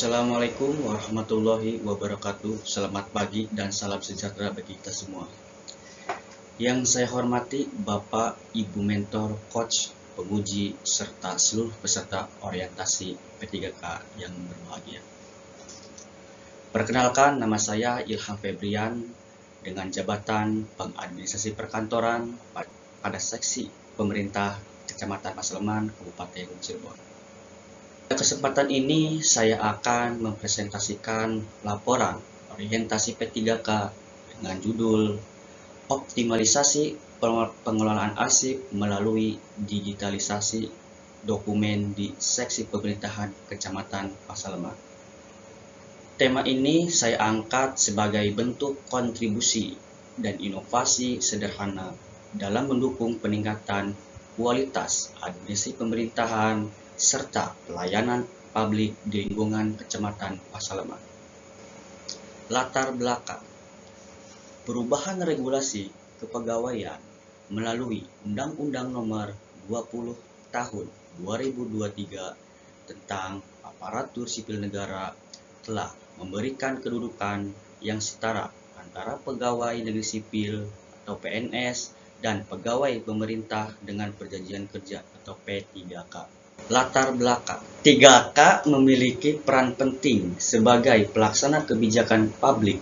Assalamualaikum warahmatullahi wabarakatuh. Selamat pagi dan salam sejahtera bagi kita semua. Yang saya hormati Bapak, Ibu mentor, coach, penguji, serta seluruh peserta orientasi P3K yang berbahagia. Perkenalkan, nama saya Ilham Febrian dengan jabatan Pengadministrasi Perkantoran pada seksi Pemerintah Kecamatan Pasleman, Kabupaten Cirebon. Pada kesempatan ini saya akan mempresentasikan laporan orientasi P3K dengan judul Optimalisasi Pengelolaan Arsip melalui Digitalisasi Dokumen di Seksi Pemerintahan Kecamatan Pasleman. Tema ini saya angkat sebagai bentuk kontribusi dan inovasi sederhana dalam mendukung peningkatan kualitas administrasi pemerintahan serta pelayanan publik di lingkungan Kecamatan Pasleman. Latar belakang perubahan regulasi kepegawaian melalui Undang-Undang Nomor 20 Tahun 2023 tentang Aparatur Sipil Negara telah memberikan kedudukan yang setara antara pegawai negeri sipil atau PNS dan pegawai pemerintah dengan perjanjian kerja atau P3K. Latar belakang 3K memiliki peran penting sebagai pelaksana kebijakan publik,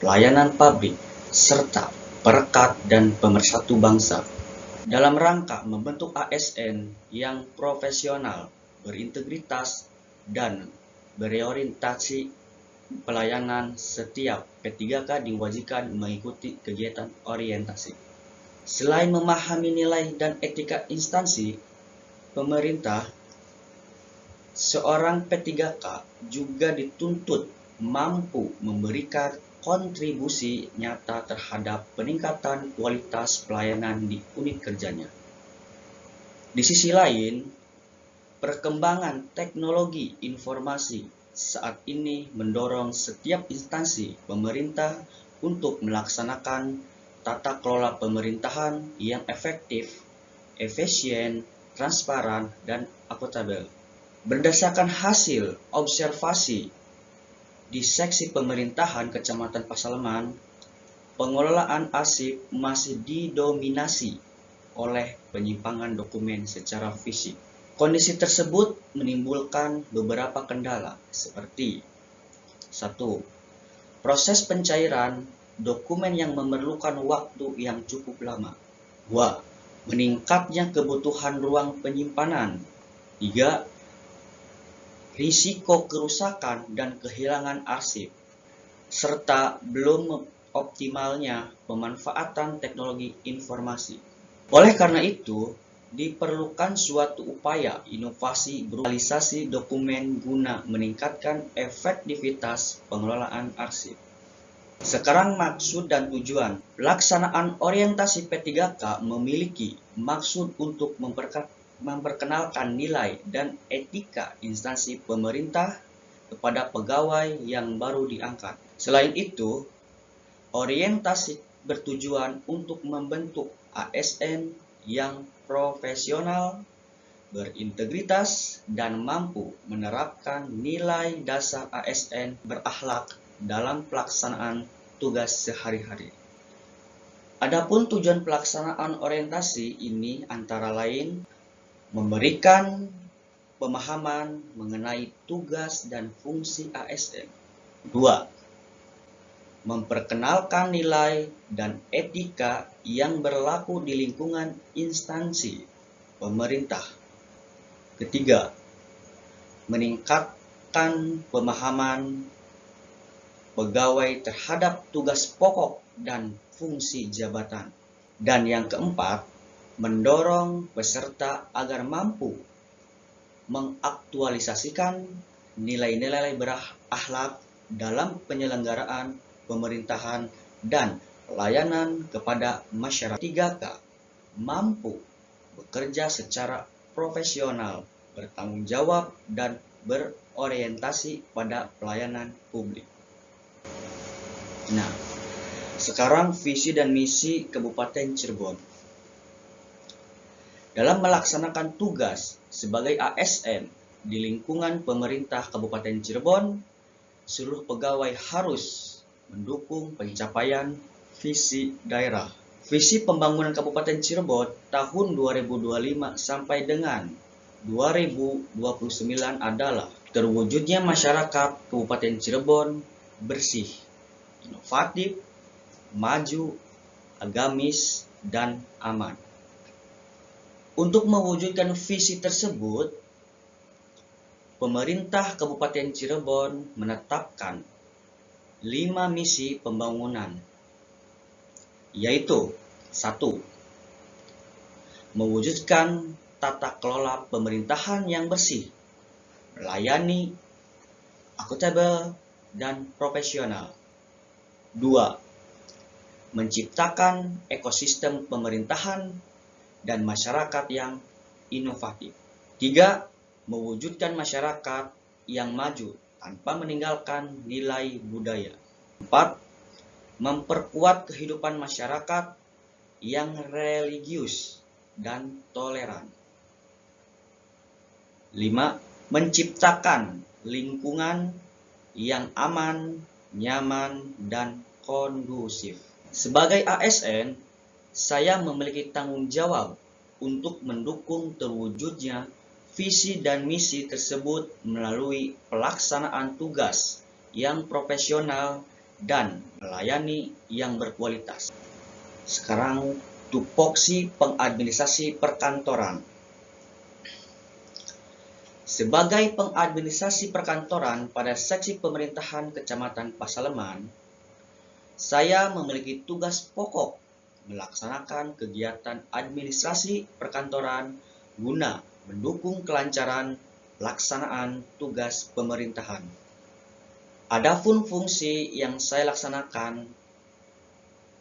pelayanan publik, serta perekat dan pemersatu bangsa dalam rangka membentuk ASN yang profesional, berintegritas, dan berorientasi pelayanan. Setiap P3K diwajibkan mengikuti kegiatan orientasi. Selain memahami nilai dan etika instansi pemerintah, seorang P3K juga dituntut mampu memberikan kontribusi nyata terhadap peningkatan kualitas pelayanan di unit kerjanya. Di sisi lain, perkembangan teknologi informasi saat ini mendorong setiap instansi pemerintah untuk melaksanakan tata kelola pemerintahan yang efektif, efisien, transparan, dan akuntabel. Berdasarkan hasil observasi di seksi pemerintahan Kecamatan Pasleman, pengelolaan arsip masih didominasi oleh penyimpangan dokumen secara fisik. Kondisi tersebut menimbulkan beberapa kendala seperti 1. Proses pencairan dokumen yang memerlukan waktu yang cukup lama. 2. Meningkatnya kebutuhan ruang penyimpanan. 3. Risiko kerusakan dan kehilangan arsip, serta belum optimalnya pemanfaatan teknologi informasi. Oleh karena itu, diperlukan suatu upaya inovasi beralisasi dokumen guna meningkatkan efektivitas pengelolaan arsip. Sekarang maksud dan tujuan. Pelaksanaan orientasi P3K memiliki maksud untuk memperkenalkan nilai dan etika instansi pemerintah kepada pegawai yang baru diangkat. Selain itu, orientasi bertujuan untuk membentuk ASN yang profesional, berintegritas, dan mampu menerapkan nilai dasar ASN berakhlak dalam pelaksanaan tugas sehari-hari. Adapun tujuan pelaksanaan orientasi ini antara lain memberikan pemahaman mengenai tugas dan fungsi ASN. 2. Memperkenalkan nilai dan etika yang berlaku di lingkungan instansi pemerintah. 3. Meningkatkan pemahaman pegawai terhadap tugas pokok dan fungsi jabatan. Dan yang keempat, mendorong peserta agar mampu mengaktualisasikan nilai-nilai berakhlak dalam penyelenggaraan pemerintahan dan pelayanan kepada masyarakat. 3K mampu bekerja secara profesional, bertanggung jawab, dan berorientasi pada pelayanan publik. Nah, sekarang visi dan misi Kabupaten Cirebon. Dalam melaksanakan tugas sebagai ASN di lingkungan pemerintah Kabupaten Cirebon, seluruh pegawai harus mendukung pencapaian visi daerah. Visi pembangunan Kabupaten Cirebon tahun 2025 sampai dengan 2029 adalah terwujudnya masyarakat Kabupaten Cirebon bersih, inovatif, maju, agamis, dan aman. Untuk mewujudkan visi tersebut, pemerintah Kabupaten Cirebon menetapkan 5 misi pembangunan, yaitu 1. Mewujudkan tata kelola pemerintahan yang bersih, melayani, akuntabel, dan profesional. 2. Menciptakan ekosistem pemerintahan dan masyarakat yang inovatif. 3. Mewujudkan masyarakat yang maju tanpa meninggalkan nilai budaya. 4. Memperkuat kehidupan masyarakat yang religius dan toleran. 5. Menciptakan lingkungan yang aman, nyaman, dan kondusif. Sebagai ASN, saya memiliki tanggung jawab untuk mendukung terwujudnya visi dan misi tersebut melalui pelaksanaan tugas yang profesional dan melayani yang berkualitas. Sekarang, tupoksi pengadministrasi perkantoran. Sebagai pengadministrasi perkantoran pada seksi pemerintahan Kecamatan Pasaleman, saya memiliki tugas pokok melaksanakan kegiatan administrasi perkantoran guna mendukung kelancaran pelaksanaan tugas pemerintahan. Adapun fungsi yang saya laksanakan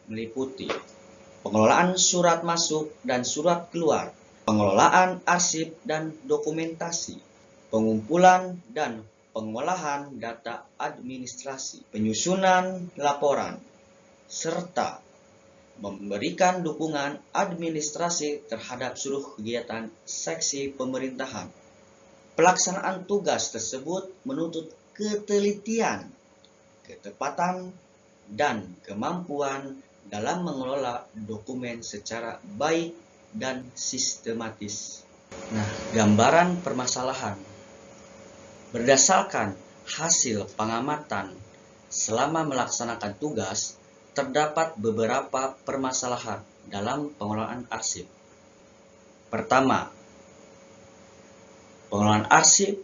meliputi pengelolaan surat masuk dan surat keluar, pengelolaan arsip dan dokumentasi, pengumpulan dan pengolahan data administrasi, penyusunan laporan, serta memberikan dukungan administrasi terhadap seluruh kegiatan seksi pemerintahan. Pelaksanaan tugas tersebut menuntut ketelitian, ketepatan, dan kemampuan dalam mengelola dokumen secara baik dan sistematis. Nah, gambaran permasalahan. Berdasarkan hasil pengamatan selama melaksanakan tugas, terdapat beberapa permasalahan dalam pengelolaan arsip. Pertama, pengelolaan arsip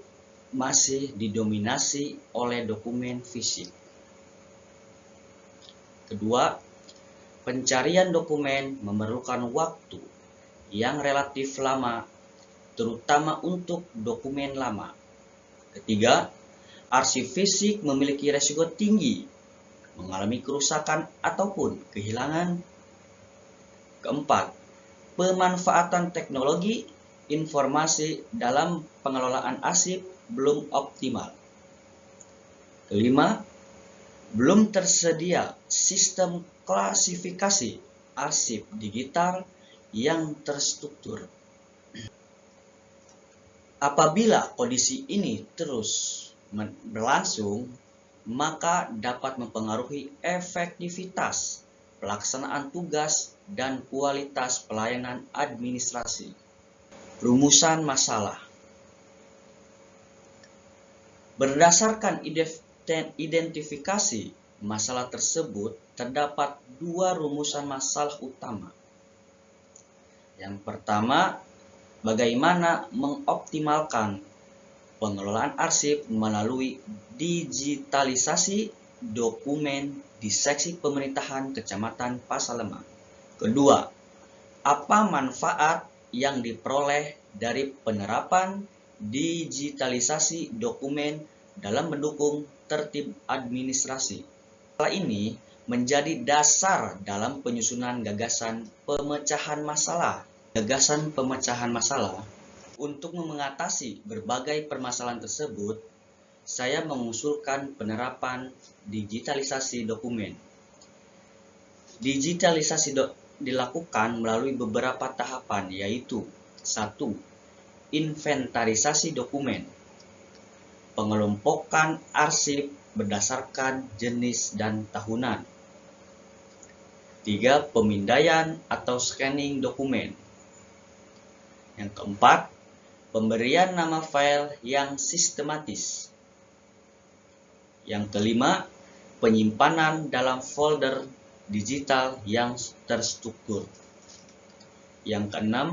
masih didominasi oleh dokumen fisik. Kedua, pencarian dokumen memerlukan waktu yang relatif lama, terutama untuk dokumen lama. Ketiga, arsip fisik memiliki risiko tinggi mengalami kerusakan ataupun kehilangan. Keempat, pemanfaatan teknologi informasi dalam pengelolaan arsip belum optimal. Kelima, belum tersedia sistem klasifikasi arsip digital yang terstruktur. Apabila kondisi ini terus berlangsung, maka dapat mempengaruhi efektivitas pelaksanaan tugas dan kualitas pelayanan administrasi. Rumusan masalah. Berdasarkan identifikasi masalah tersebut, terdapat 2 rumusan masalah utama. Yang pertama, bagaimana mengoptimalkan pengelolaan arsip melalui digitalisasi dokumen di seksi pemerintahan Kecamatan Pasaleman. Kedua, apa manfaat yang diperoleh dari penerapan digitalisasi dokumen dalam mendukung tertib administrasi. Hal ini menjadi dasar dalam penyusunan gagasan pemecahan masalah. Gagasan pemecahan masalah. Untuk mengatasi berbagai permasalahan tersebut, saya mengusulkan penerapan digitalisasi dokumen. Digitalisasi dilakukan melalui beberapa tahapan, yaitu 1. Inventarisasi dokumen. pengelompokan arsip berdasarkan jenis dan tahunan. 3. Pemindaian atau scanning dokumen. Yang keempat, pemberian nama file yang sistematis. Yang kelima, penyimpanan dalam folder digital yang terstruktur. Yang keenam,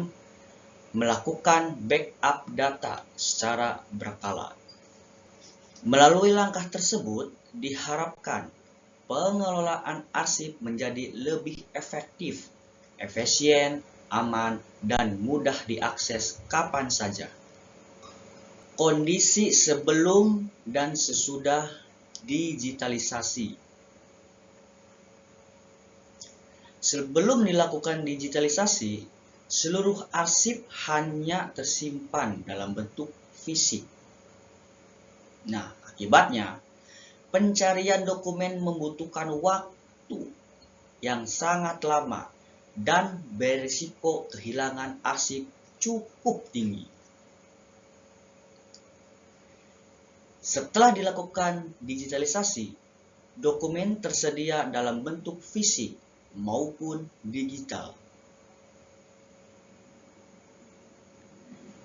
melakukan backup data secara berkala. Melalui langkah tersebut, diharapkan pengelolaan arsip menjadi lebih efektif, efisien, aman, dan mudah diakses kapan saja. Kondisi sebelum dan sesudah digitalisasi. Sebelum dilakukan digitalisasi, seluruh arsip hanya tersimpan dalam bentuk fisik. Nah, akibatnya, pencarian dokumen membutuhkan waktu yang sangat lama dan berisiko kehilangan arsip cukup tinggi. Setelah dilakukan digitalisasi, dokumen tersedia dalam bentuk fisik maupun digital.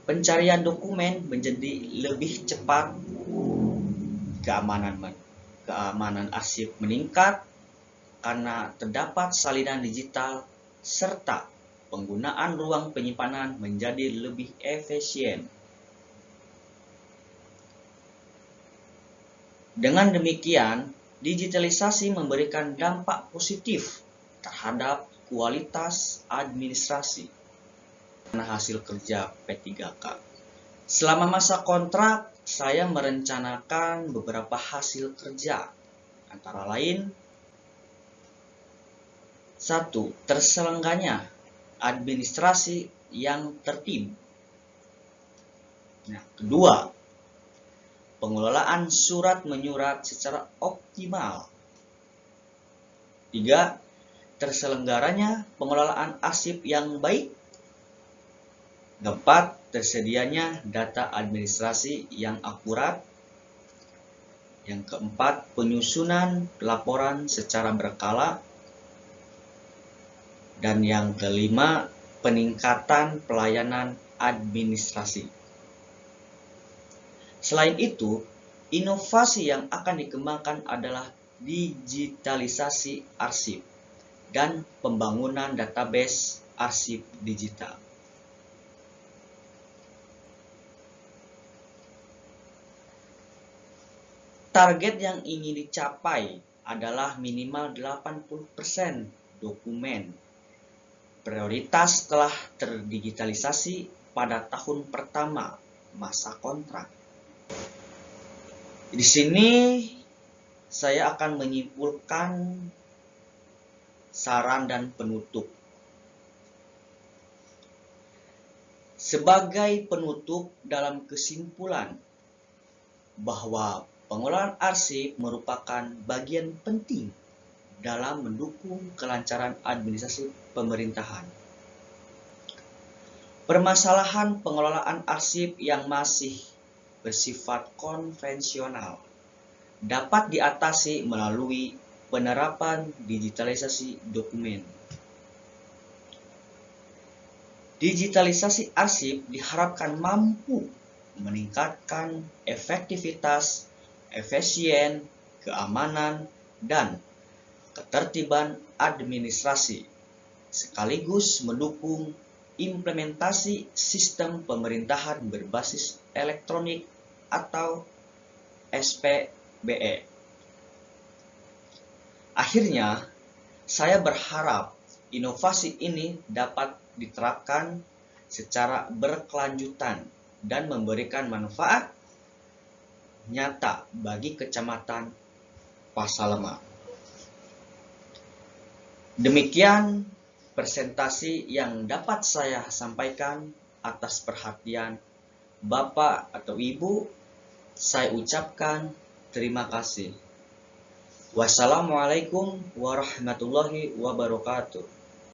Pencarian dokumen menjadi lebih cepat, keamanan arsip meningkat karena terdapat salinan digital, serta penggunaan ruang penyimpanan menjadi lebih efisien. Dengan demikian, digitalisasi memberikan dampak positif terhadap kualitas administrasi dan hasil kerja P3K. Selama masa kontrak, saya merencanakan beberapa hasil kerja, antara lain 1. Terselenggaranya administrasi yang tertib. Nah, 2. Pengelolaan surat menyurat secara optimal. 3. Terselenggaranya pengelolaan arsip yang baik. 4. Tersedianya data administrasi yang akurat. Yang keempat, penyusunan laporan secara berkala. Dan yang kelima, peningkatan pelayanan administrasi. Selain itu, inovasi yang akan dikembangkan adalah digitalisasi arsip dan pembangunan database arsip digital. Target yang ingin dicapai adalah minimal 80% dokumen prioritas telah terdigitalisasi pada tahun pertama masa kontrak. Di sini saya akan menyimpulkan saran dan penutup. Sebagai penutup dalam kesimpulan bahwa pengelolaan arsip merupakan bagian penting dalam mendukung kelancaran administrasi pemerintahan. Permasalahan pengelolaan arsip yang masih bersifat konvensional dapat diatasi melalui penerapan digitalisasi dokumen. Digitalisasi arsip diharapkan mampu meningkatkan efektivitas, efisien, keamanan, dan ketertiban administrasi, sekaligus mendukung implementasi sistem pemerintahan berbasis elektronik atau SPBE. Akhirnya, saya berharap inovasi ini dapat diterapkan secara berkelanjutan dan memberikan manfaat nyata bagi Kecamatan Pasalema. Demikian presentasi yang dapat saya sampaikan. Atas perhatian Bapak atau Ibu, saya ucapkan terima kasih. Wassalamualaikum warahmatullahi wabarakatuh.